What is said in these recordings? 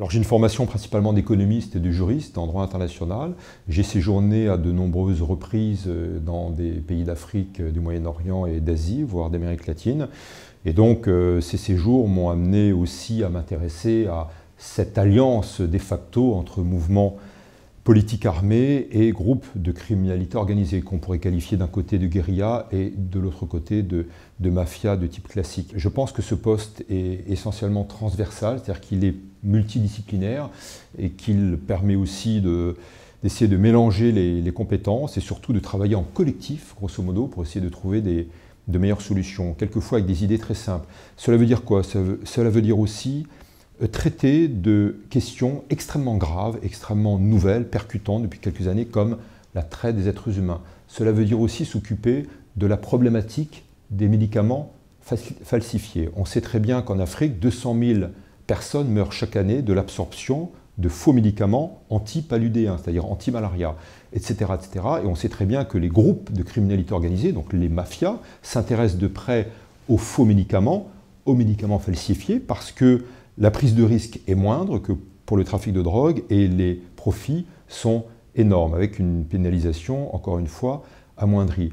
Alors j'ai une formation principalement d'économiste et de juriste en droit international. J'ai séjourné à de nombreuses reprises dans des pays d'Afrique, du Moyen-Orient et d'Asie, voire d'Amérique latine. Et donc ces séjours m'ont amené aussi à m'intéresser à cette alliance de facto entre mouvements politiques armés et groupes de criminalité organisée, qu'on pourrait qualifier d'un côté de guérilla et de l'autre côté de mafia de type classique. Je pense que ce poste est essentiellement transversal, c'est-à-dire qu'il est multidisciplinaire et qu'il permet aussi d'essayer de mélanger les compétences et surtout de travailler en collectif, grosso modo, pour essayer de trouver de meilleures solutions, quelquefois avec des idées très simples. Cela veut dire quoi? Cela veut dire aussi traiter de questions extrêmement graves, extrêmement nouvelles, percutantes depuis quelques années, comme la traite des êtres humains. Cela veut dire aussi s'occuper de la problématique des médicaments falsifiés. On sait très bien qu'en Afrique, 200 000 personnes meurent chaque année de l'absorption de faux médicaments antipaludéens, c'est-à-dire anti-malaria, etc., etc. Et on sait très bien que les groupes de criminalité organisée, donc les mafias, s'intéressent de près aux faux médicaments, aux médicaments falsifiés, parce que la prise de risque est moindre que pour le trafic de drogue et les profits sont énormes, avec une pénalisation, encore une fois, amoindrie.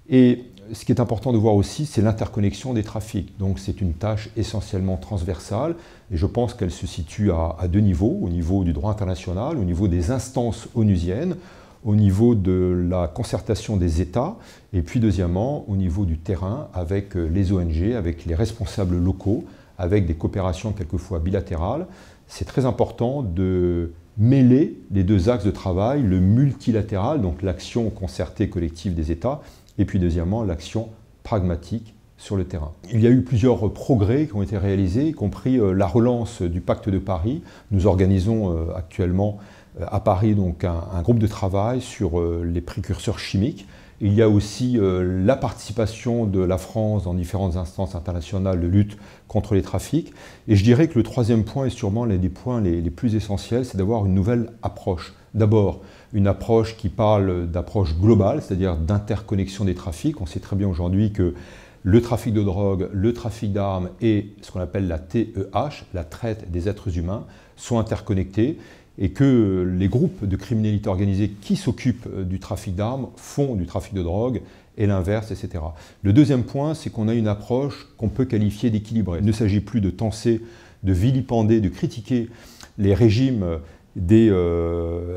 Et ce qui est important de voir aussi, c'est l'interconnexion des trafics. Donc c'est une tâche essentiellement transversale, et je pense qu'elle se situe à deux niveaux, au niveau du droit international, au niveau des instances onusiennes, au niveau de la concertation des États, et puis deuxièmement, au niveau du terrain, avec les ONG, avec les responsables locaux, avec des coopérations quelquefois bilatérales. C'est très important de mêler les deux axes de travail, le multilatéral, donc l'action concertée collective des États, et puis deuxièmement l'action pragmatique sur le terrain. Il y a eu plusieurs progrès qui ont été réalisés, y compris la relance du Pacte de Paris. Nous organisons actuellement à Paris donc un groupe de travail sur les précurseurs chimiques. Il y a aussi la participation de la France dans différentes instances internationales de lutte contre les trafics. Et je dirais que le troisième point est sûrement l'un des points les plus essentiels, c'est d'avoir une nouvelle approche. D'abord, une approche qui parle d'approche globale, c'est-à-dire d'interconnexion des trafics. On sait très bien aujourd'hui que le trafic de drogue, le trafic d'armes et ce qu'on appelle la TEH, la traite des êtres humains, sont interconnectés, et que les groupes de criminalité organisée qui s'occupent du trafic d'armes font du trafic de drogue, et l'inverse, etc. Le deuxième point, c'est qu'on a une approche qu'on peut qualifier d'équilibrée. Il ne s'agit plus de tenser, de vilipender, de critiquer les régimes des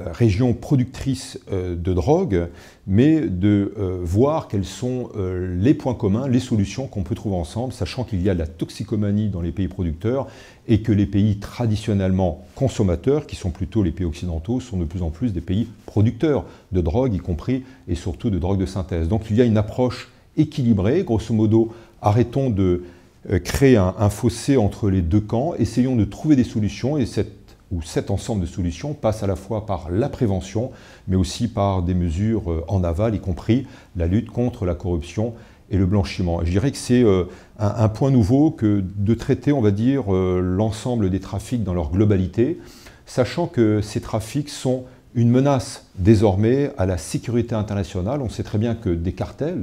régions productrices de drogue, mais de voir quels sont les points communs, les solutions qu'on peut trouver ensemble, sachant qu'il y a de la toxicomanie dans les pays producteurs et que les pays traditionnellement consommateurs, qui sont plutôt les pays occidentaux, sont de plus en plus des pays producteurs de drogue, y compris et surtout de drogue de synthèse. Donc il y a une approche équilibrée, grosso modo, arrêtons de créer un fossé entre les deux camps, essayons de trouver des solutions, et cet ensemble de solutions passe à la fois par la prévention, mais aussi par des mesures en aval, y compris la lutte contre la corruption et le blanchiment. Et je dirais que c'est un point nouveau que de traiter, on va dire, l'ensemble des trafics dans leur globalité, sachant que ces trafics sont une menace désormais à la sécurité internationale. On sait très bien que des cartels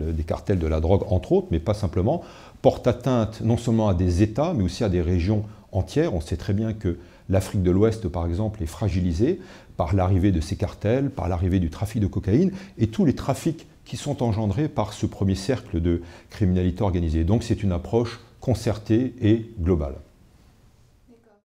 de la drogue entre autres, mais pas simplement, portent atteinte non seulement à des États, mais aussi à des régions entières. On sait très bien que l'Afrique de l'Ouest, par exemple, est fragilisée par l'arrivée de ces cartels, par l'arrivée du trafic de cocaïne et tous les trafics qui sont engendrés par ce premier cercle de criminalité organisée. Donc c'est une approche concertée et globale.